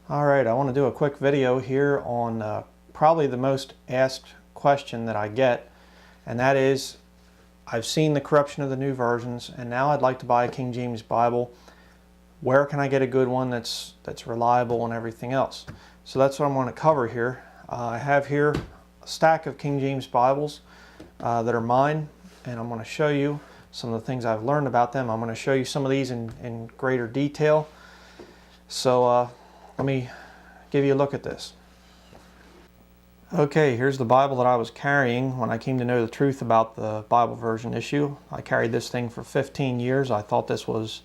Alright, I want to do a quick video here on probably the most asked question that I get, and that is, I've seen the corruption of the new versions and now I'd like to buy a King James Bible. Where can I get a good one that's reliable and everything else? So that's what I'm going to cover here. I have here a stack of King James Bibles that are mine, and I'm going to show you some of the things I've learned about them. I'm going to show you some of these in greater detail. So let me give you a look at this. Okay, here's the Bible that I was carrying when I came to know the truth about the Bible version issue. I carried this thing for 15 years. I thought this was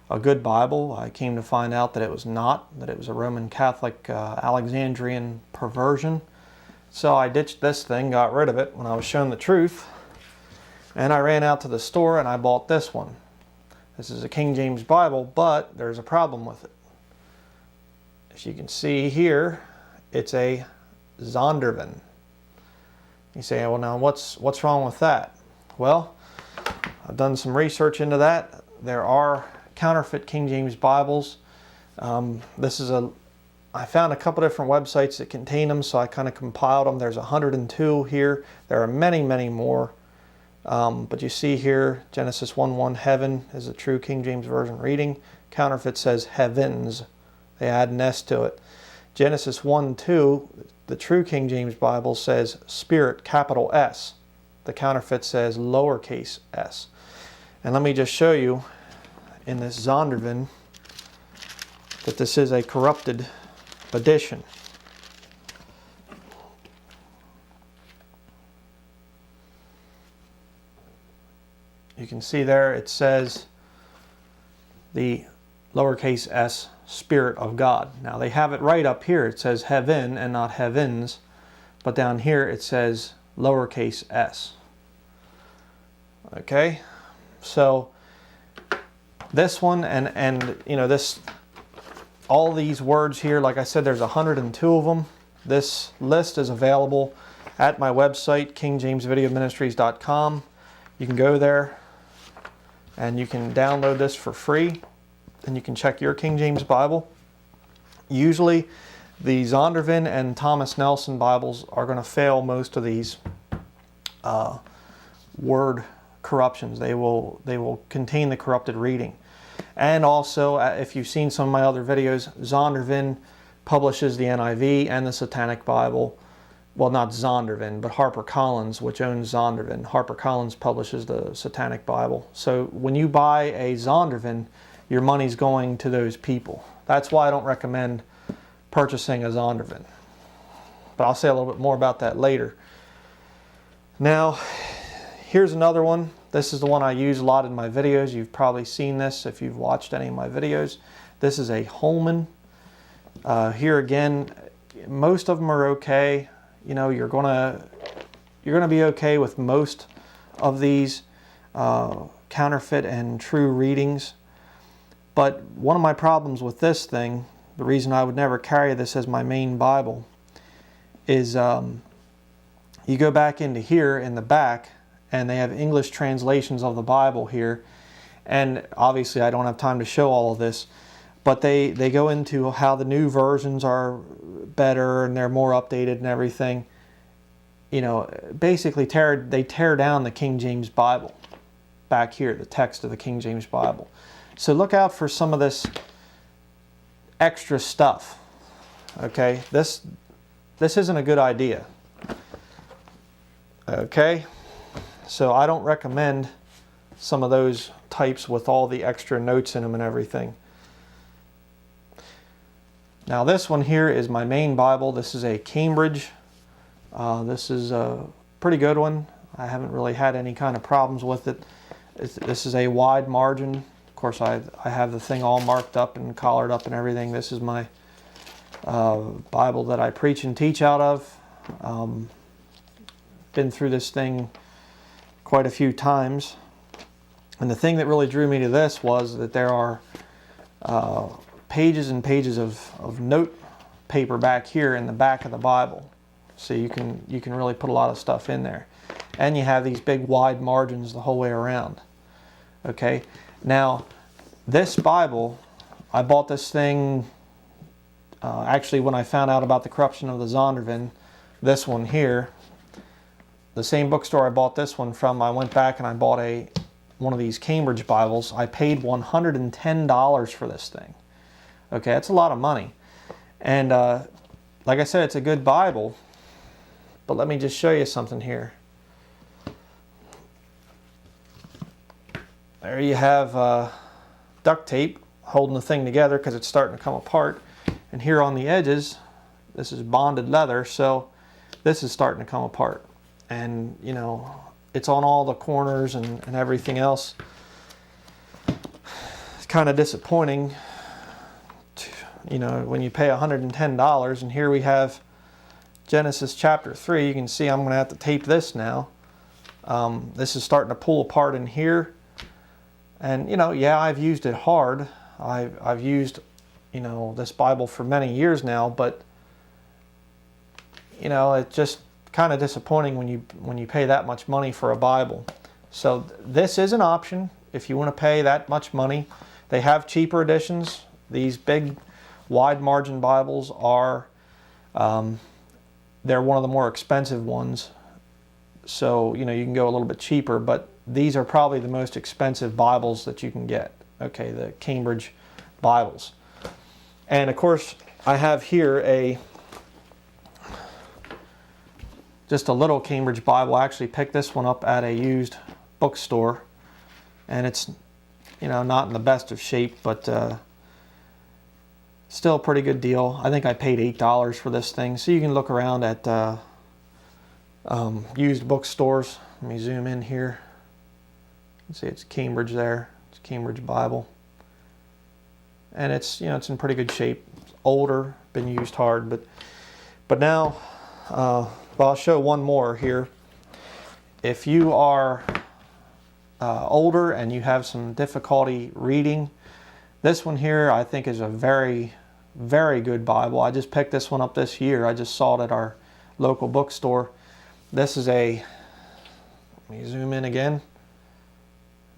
a good Bible. I came to find out that it was not, that it was a Roman Catholic Alexandrian perversion. So I ditched this thing, got rid of it when I was shown the truth, and I ran out to the store and I bought this one. This is a King James Bible, but there's a problem with it. As you can see here, it's a Zondervan. You say, well, now what's wrong with that? Well, I've done some research into that. There are counterfeit King James Bibles. I found a couple different websites that contain them, so I kind of compiled them. There's 102 here. There are many, many more. But you see here, Genesis 1:1, heaven is a true King James Version reading. Counterfeit says heavens. They add an S to it. Genesis 1:2, the true King James Bible says Spirit, capital S. The counterfeit says lowercase s. And let me just show you in this Zondervan that this is a corrupted edition. You can see there it says the lowercase s, Spirit of God. Now they have it right up here. It says heaven and not heavens, but down here it says lowercase s. Okay, so this one and you know, this, all these words here, like I said, there's 102 of them. This list is available at my website, kingjamesvideoministries.com. You can go there and you can download this for free, and you can check your King James Bible. Usually the Zondervan and Thomas Nelson Bibles are going to fail most of these word corruptions. They will contain the corrupted reading. And also, if you've seen some of my other videos, Zondervan publishes the NIV and the Satanic Bible. Well, not Zondervan, but HarperCollins, which owns Zondervan. HarperCollins publishes the Satanic Bible. So when you buy a Zondervan, your money's going to those people. That's why I don't recommend purchasing a Zondervan. But I'll say a little bit more about that later. Now, here's another one. This is the one I use a lot in my videos. You've probably seen this if you've watched any of my videos. This is a Holman. Here again, most of them are okay. You know, you're gonna be okay with most of these counterfeit and true readings. But one of my problems with this thing, the reason I would never carry this as my main Bible, is you go back into here in the back, and they have English translations of the Bible here. And obviously I don't have time to show all of this, but they go into how the new versions are better and they're more updated and everything. You know, basically they tear down the King James Bible back here, the text of the King James Bible. So look out for some of this extra stuff. Okay, this isn't a good idea. Okay, so I don't recommend some of those types with all the extra notes in them and everything. Now this one here is my main Bible. This is a Cambridge. This is a pretty good one. I haven't really had any kind of problems with it. This is a wide margin. Of course, I have the thing all marked up and collared up and everything. This is my Bible that I preach and teach out of. Been through this thing quite a few times. And the thing that really drew me to this was that there are pages and pages of note paper back here in the back of the Bible. So you can really put a lot of stuff in there. And you have these big wide margins the whole way around. Okay, now this Bible, I bought this thing Actually, when I found out about the corruption of the Zondervan, this one here, the same bookstore I bought this one from, I went back and I bought one of these Cambridge Bibles. I paid $110 for this thing. Okay, that's a lot of money. And like I said, it's a good Bible. But let me just show you something here. There you have duct tape holding the thing together because it's starting to come apart. And here on the edges, this is bonded leather, so this is starting to come apart. And, you know, it's on all the corners and everything else. It's kind of disappointing, you know, when you pay $110. And here we have Genesis chapter 3. You can see I'm going to have to tape this now. This is starting to pull apart in here. And, you know, yeah, I've used it hard. I've used, you know, this Bible for many years now, but, you know, it's just kind of disappointing when you pay that much money for a Bible. So this is an option if you want to pay that much money. They have cheaper editions. These big wide margin Bibles are they're one of the more expensive ones. So, you know, you can go a little bit cheaper, but these are probably the most expensive Bibles that you can get. Okay, the Cambridge Bibles. And of course, I have here just a little Cambridge Bible. I actually picked this one up at a used bookstore, and it's, you know, not in the best of shape, but still a pretty good deal. I think I paid $8 for this thing. So you can look around at used bookstores. Let me zoom in here. You can see it's Cambridge there. It's Cambridge Bible, and it's, you know, it's in pretty good shape. It's older, been used hard, but now. Well, I'll show one more here. If you are older and you have some difficulty reading, this one here I think is a very, very good Bible. I just picked this one up this year. I just saw it at our local bookstore. This is let me zoom in again,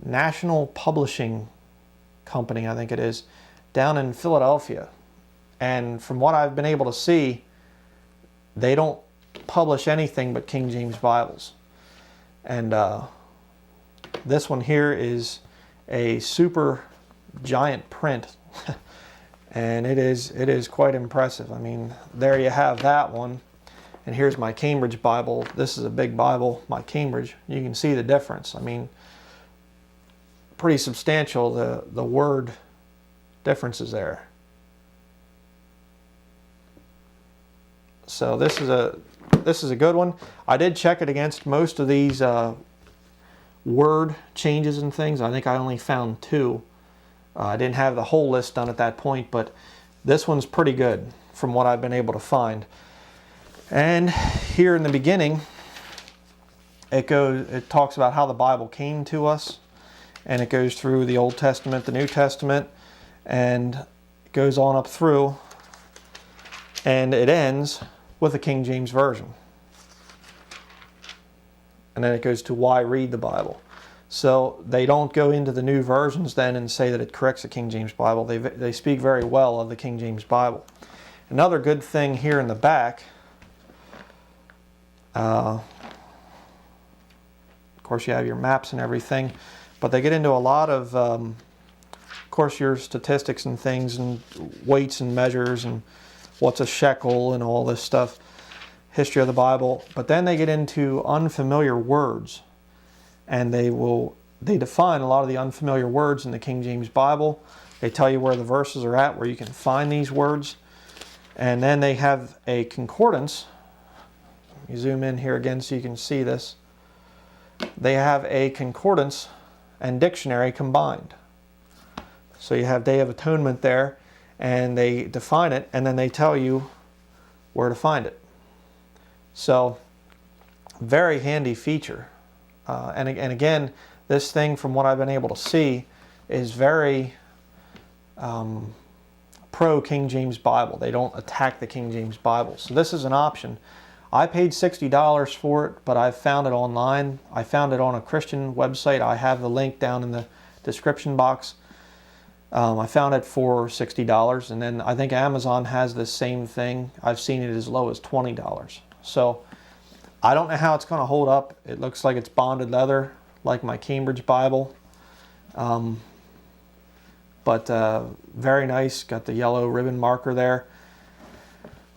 National Publishing Company, I think it is, down in Philadelphia. And from what I've been able to see, they don't publish anything but King James Bibles. And this one here is a super giant print and it is quite impressive. I mean, there you have that one, and here's my Cambridge Bible. This is a big Bible, my Cambridge. You can see the difference. I mean, pretty substantial, the word differences there. So this is a good one. I did check it against most of these word changes and things. I think I only found 2. I didn't have the whole list done at that point, but this one's pretty good from what I've been able to find. And here in the beginning, it talks about how the Bible came to us, and it goes through the Old Testament, the New Testament, and it goes on up through, and it ends with the King James Version. And then it goes to why read the Bible. So they don't go into the new versions then and say that it corrects the King James Bible. They speak very well of the King James Bible. Another good thing here in the back, of course you have your maps and everything, but they get into a lot of course, your statistics and things and weights and measures and what's a shekel and all this stuff, history of the Bible. But then they get into unfamiliar words, and they define a lot of the unfamiliar words in the King James Bible. They tell you where the verses are at, where you can find these words. And then they have a concordance. You zoom in here again so you can see this. They have a concordance and dictionary combined. So you have Day of Atonement there, and they define it, and then they tell you where to find it. So, very handy feature. And again, this thing, from what I've been able to see, is very pro King James Bible. They don't attack the King James Bible. So this is an option. I paid $60 for it, but I found it online. I found it on a Christian website. I have the link down in the description box. I found it for $60, and then I think Amazon has the same thing. I've seen it as low as $20. So I don't know how it's going to hold up. It looks like it's bonded leather, like my Cambridge Bible. But very nice. Got the yellow ribbon marker there.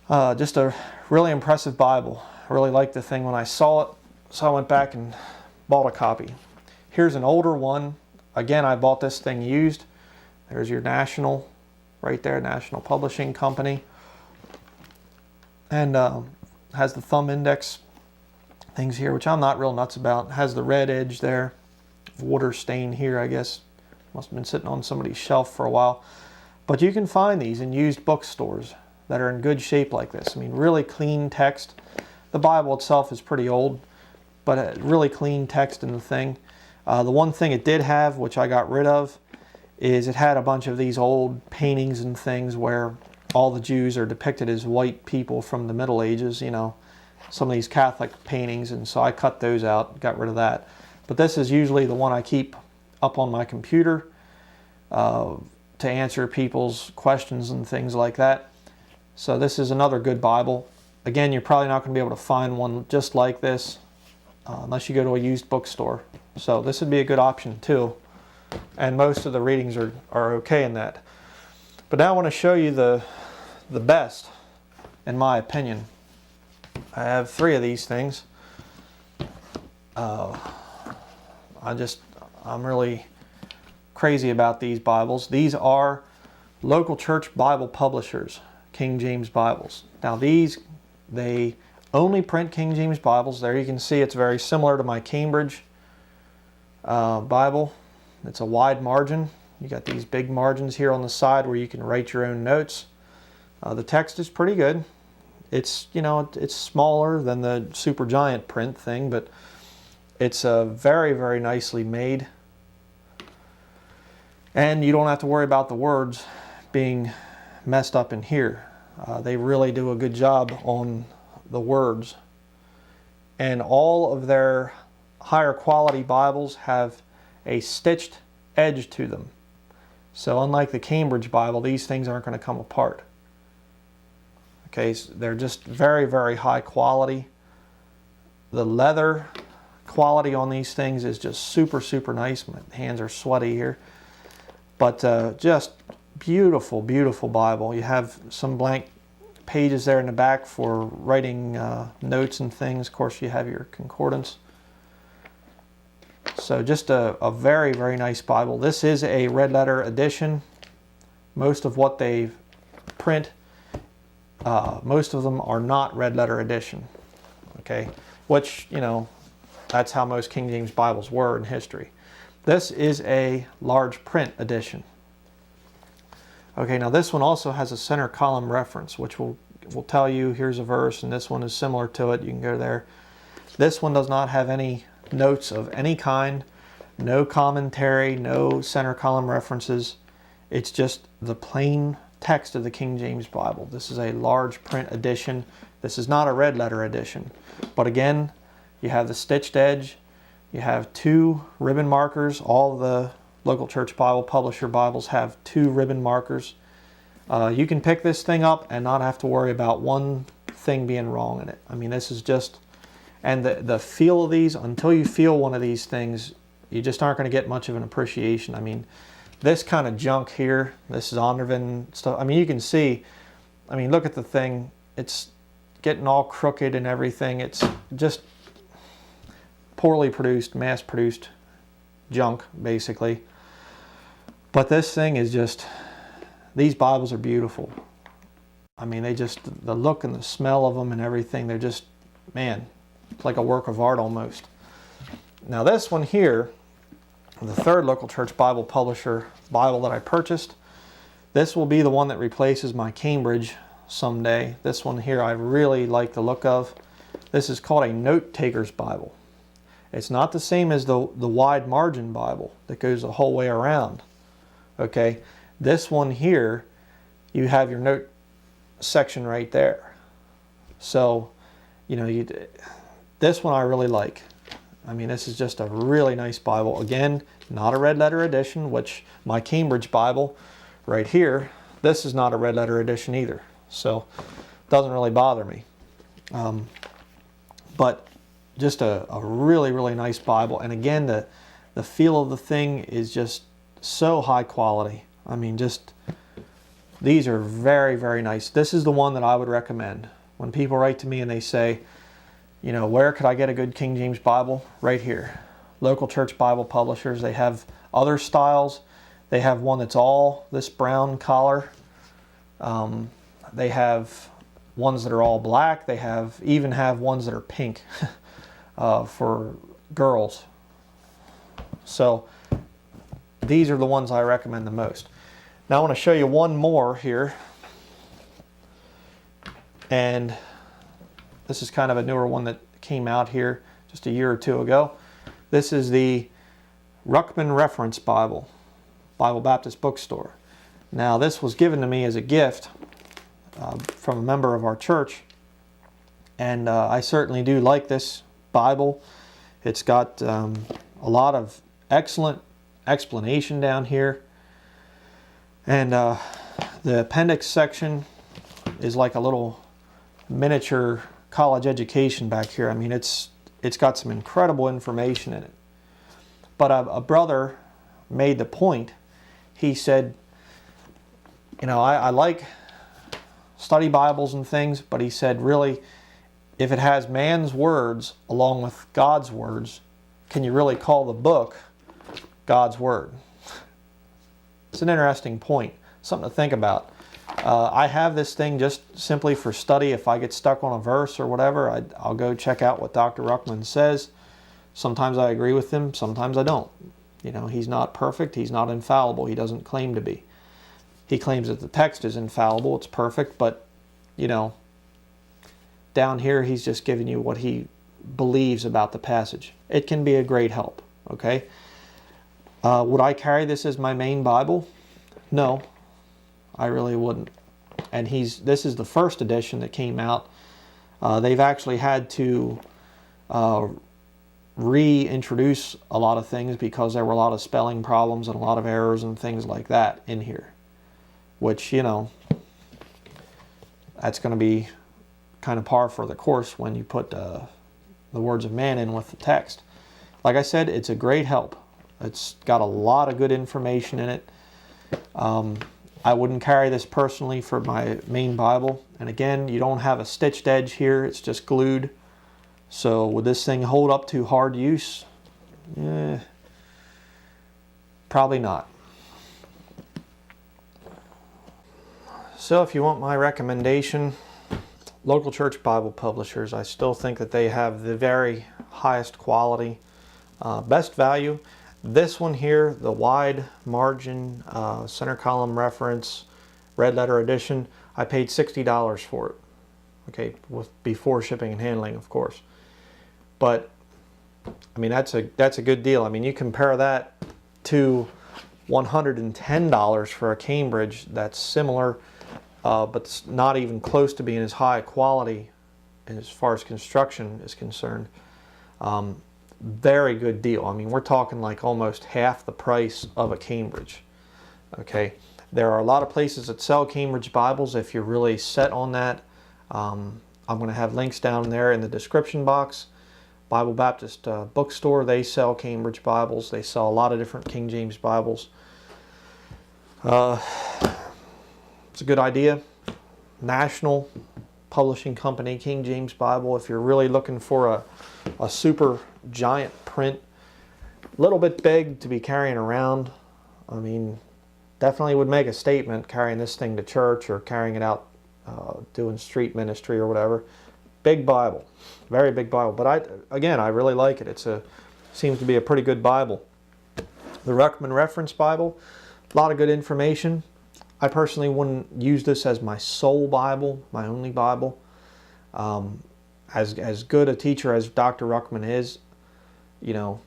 Just a really impressive Bible. I really liked the thing when I saw it, so I went back and bought a copy. Here's an older one. Again, I bought this thing used. There's your National, right there, National Publishing Company. And has the thumb index things here, which I'm not real nuts about. Has the red edge there. Water stain here, I guess. Must have been sitting on somebody's shelf for a while. But you can find these in used bookstores that are in good shape like this. I mean, really clean text. The Bible itself is pretty old, but a really clean text in the thing. The one thing it did have, which I got rid of, is it had a bunch of these old paintings and things where all the Jews are depicted as white people from the Middle Ages, you know, some of these Catholic paintings, and so I cut those out, got rid of that. But this is usually the one I keep up on my computer to answer people's questions and things like that. So this is another good Bible. Again, you're probably not going to be able to find one just like this unless you go to a used bookstore. So this would be a good option too. And most of the readings are okay in that. But now I want to show you the best, in my opinion. I have 3 of these things. I'm really crazy about these Bibles. These are local church Bible publishers, King James Bibles. Now these, they only print King James Bibles. There you can see it's very similar to my Cambridge Bible. It's a wide margin. You got these big margins here on the side where you can write your own notes. The text is pretty good. It's, you know, it's smaller than the super giant print thing, but it's very, very nicely made. And you don't have to worry about the words being messed up in here. They really do a good job on the words. And all of their higher quality Bibles have a stitched edge to them. So unlike the Cambridge Bible, these things aren't going to come apart. Okay, so they're just very, very high quality. The leather quality on these things is just super, super nice. My hands are sweaty here. But just beautiful, beautiful Bible. You have some blank pages there in the back for writing notes and things. Of course, you have your concordance. So just a very, very nice Bible. This is a red letter edition. Most of what they print, most of them are not red letter edition. Okay, which, you know, that's how most King James Bibles were in history. This is a large print edition. Okay, now this one also has a center column reference, which will tell you here's a verse, and this one is similar to it. You can go there. This one does not have any notes of any kind, no commentary, no center column references. It's just the plain text of the King James Bible. This is a large print edition. This is not a red letter edition. But again, you have the stitched edge. You have 2 ribbon markers. All the local church Bible publisher Bibles have 2 ribbon markers. You can pick this thing up and not have to worry about one thing being wrong in it. I mean, this is just, and the feel of these, until you feel one of these things, you just aren't going to get much of an appreciation. I mean, this kind of junk here, this Zondervan stuff, I mean, you can see, I mean, look at the thing. It's getting all crooked and everything. It's just poorly produced, mass-produced junk, basically. But this thing is just, these Bibles are beautiful. I mean, they just, the look and the smell of them and everything, they're just, man, it's like a work of art almost. Now this one here, the 3rd local church Bible publisher Bible that I purchased, this will be the one that replaces my Cambridge someday. This one here I really like the look of. This is called a Note Taker's Bible. It's not the same as the wide margin Bible that goes the whole way around. Okay, this one here, you have your note section right there. So, you know, this one I really like. I mean, this is just a really nice Bible. Again, not a red letter edition, which my Cambridge Bible right here, this is not a red letter edition either. So it doesn't really bother me. But just a really, really nice Bible. And again, the feel of the thing is just so high quality. I mean, just, these are very, very nice. This is the one that I would recommend. When people write to me and they say, you know, where could I get a good King James Bible? Right here. Local church Bible publishers. They have other styles. They have one that's all this brown collar. They have ones that are all black. They even have ones that are pink for girls. So these are the ones I recommend the most. Now I want to show you one more here. And this is kind of a newer one that came out here just a year or two ago. This is the Ruckman Reference Bible, Bible Baptist Bookstore. Now this was given to me as a gift from a member of our church. And I certainly do like this Bible. It's got a lot of excellent explanation down here. And the appendix section is like a little miniature college education back here. I mean, it's got some incredible information in it. But a brother made the point. He said, you know, I like study Bibles and things, but he said, really, if it has man's words along with God's words, can you really call the book God's Word? It's an interesting point, something to think about. I have this thing just simply for study. If I get stuck on a verse or whatever, I'll go check out what Dr. Ruckman says. Sometimes I agree with him, sometimes I don't. You know, he's not perfect, he's not infallible, he doesn't claim to be. He claims that the text is infallible, it's perfect, but, you know, down here he's just giving you what he believes about the passage. It can be a great help, okay? Would I carry this as my main Bible? No, I really wouldn't. And this is the first edition that came out. They've actually had to reintroduce a lot of things because there were a lot of spelling problems and a lot of errors and things like that in here. Which, you know, that's going to be kind of par for the course when you put the words of man in with the text. Like I said, it's a great help. It's got a lot of good information in it. I wouldn't carry this personally for my main Bible. And again, you don't have a stitched edge here. It's just glued. So would this thing hold up to hard use? Probably not. So if you want my recommendation, local church Bible publishers, I still think that they have the very highest quality, best value. This one here, the wide margin, center column reference, red letter edition, I paid $60 for it. Okay, before shipping and handling, of course. But I mean, that's a good deal. I mean, you compare that to $110 for a Cambridge that's similar, but it's not even close to being as high quality as far as construction is concerned. Very good deal. I mean, we're talking like almost half the price of a Cambridge. Okay, there are a lot of places that sell Cambridge Bibles if you're really set on that. I'm going to have links down there in the description box. Bible Baptist Bookstore, they sell Cambridge Bibles. They sell a lot of different King James Bibles. It's a good idea. National publishing company, King James Bible. If you're really looking for a super giant print, a little bit big to be carrying around. I mean, definitely would make a statement carrying this thing to church or carrying it out doing street ministry or whatever. Big Bible, very big Bible. But I really like it. Seems to be a pretty good Bible. The Ruckman Reference Bible, a lot of good information. I personally wouldn't use this as my sole Bible, my only Bible. As good a teacher as Dr. Ruckman is, you know,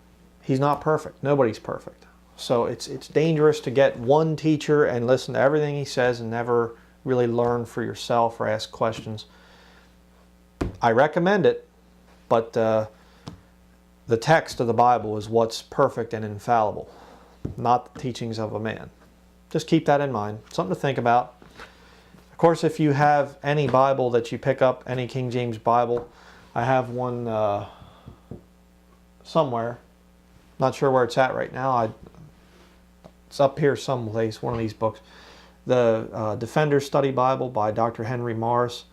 he's not perfect. Nobody's perfect. So it's dangerous to get one teacher and listen to everything he says and never really learn for yourself or ask questions. I recommend it, but the text of the Bible is what's perfect and infallible, not the teachings of a man. Just keep that in mind. Something to think about. Of course, if you have any Bible that you pick up, any King James Bible, I have one somewhere. Not sure where it's at right now. It's up here someplace, one of these books. The Defender's Study Bible by Dr. Henry Morris.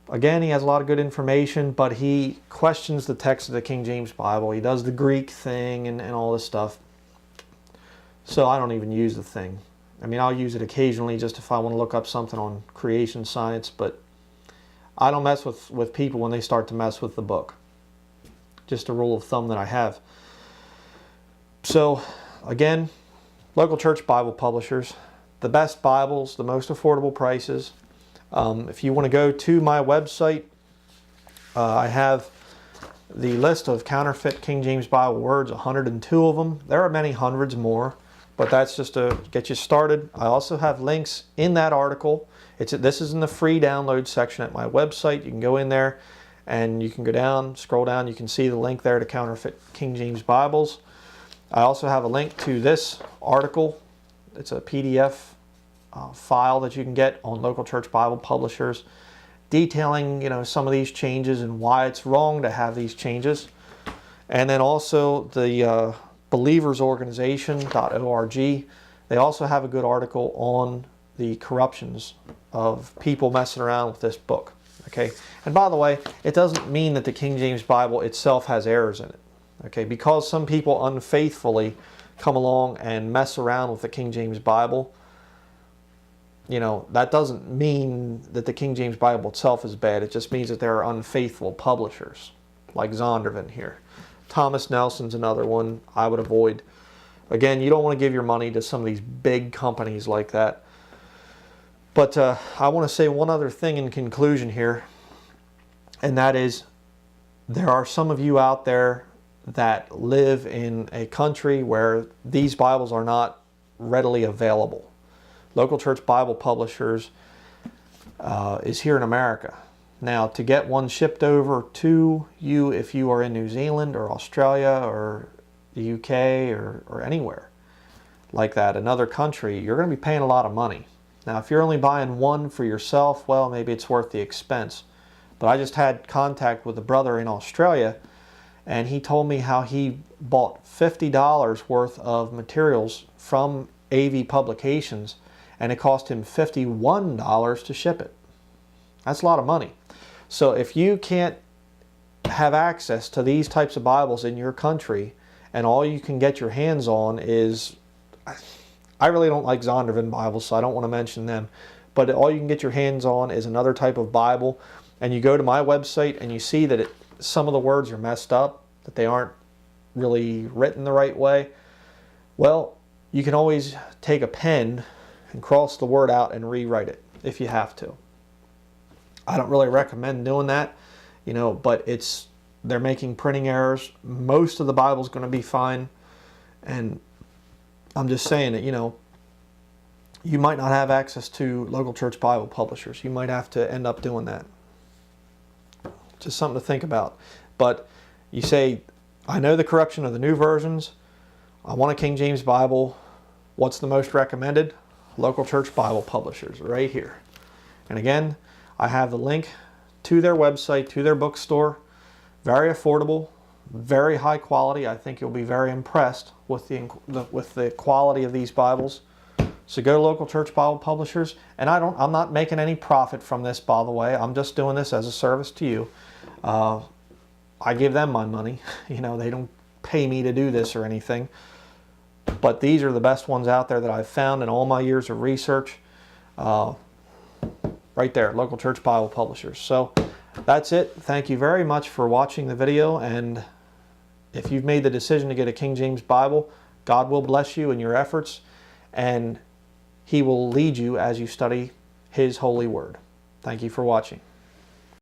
Again, he has a lot of good information, but he questions the text of the King James Bible. He does the Greek thing and all this stuff. So I don't even use the thing. I mean, I'll use it occasionally just if I want to look up something on creation science, but I don't mess with people when they start to mess with the book. Just a rule of thumb that I have. So, again, local church Bible publishers, the best Bibles, the most affordable prices. If you want to go to my website, I have the list of counterfeit King James Bible words, 102 of them. There are many hundreds more, but that's just to get you started. I also have links in that article. This is in the free download section at my website. You can go in there and you can go down, scroll down, you can see the link there to counterfeit King James Bibles. I also have a link to this article. It's a PDF file that you can get on local church Bible publishers, detailing some of these changes and why it's wrong to have these changes. And then also the believersorganization.org. They also have a good article on the corruptions of people messing around with this book. Okay, and by the way, it doesn't mean that the King James Bible itself has errors in it. Okay, because some people unfaithfully come along and mess around with the King James Bible, that doesn't mean that the King James Bible itself is bad. It just means that there are unfaithful publishers, like Zondervan here. Thomas Nelson's another one I would avoid. Again, you don't want to give your money to some of these big companies like that. But I want to say one other thing in conclusion here, and that is there are some of you out there that live in a country where these Bibles are not readily available. Local church Bible publishers is here in America. Now, to get one shipped over to you if you are in New Zealand or Australia or the UK or anywhere like that, another country, you're going to be paying a lot of money. Now, if you're only buying one for yourself, well, maybe it's worth the expense. But I just had contact with a brother in Australia, and he told me how he bought $50 worth of materials from AV Publications, and it cost him $51 to ship it. That's a lot of money. So if you can't have access to these types of Bibles in your country, and all you can get your hands on is, I really don't like Zondervan Bibles, so I don't want to mention them, but all you can get your hands on is another type of Bible, and you go to my website and you see that some of the words are messed up, that they aren't really written the right way, well, you can always take a pen and cross the word out and rewrite it if you have to. I don't really recommend doing that, but they're making printing errors. Most of the Bible's going to be fine, and I'm just saying that, you might not have access to local church Bible publishers. You might have to end up doing that. Just something to think about. But you say, I know the corruption of the new versions. I want a King James Bible. What's the most recommended? Local church Bible publishers, right here. And again, I have the link to their website, to their bookstore. Very affordable, very high quality. I think you'll be very impressed with the quality of these Bibles. So go to local church Bible publishers, and I'm not making any profit from this, by the way. I'm just doing this as a service to you. I give them my money. They don't pay me to do this or anything. But these are the best ones out there that I've found in all my years of research. Right there, local church Bible publishers. So that's it. Thank you very much for watching the video, and if you've made the decision to get a King James Bible, God will bless you in your efforts, and He will lead you as you study His holy word. Thank you for watching.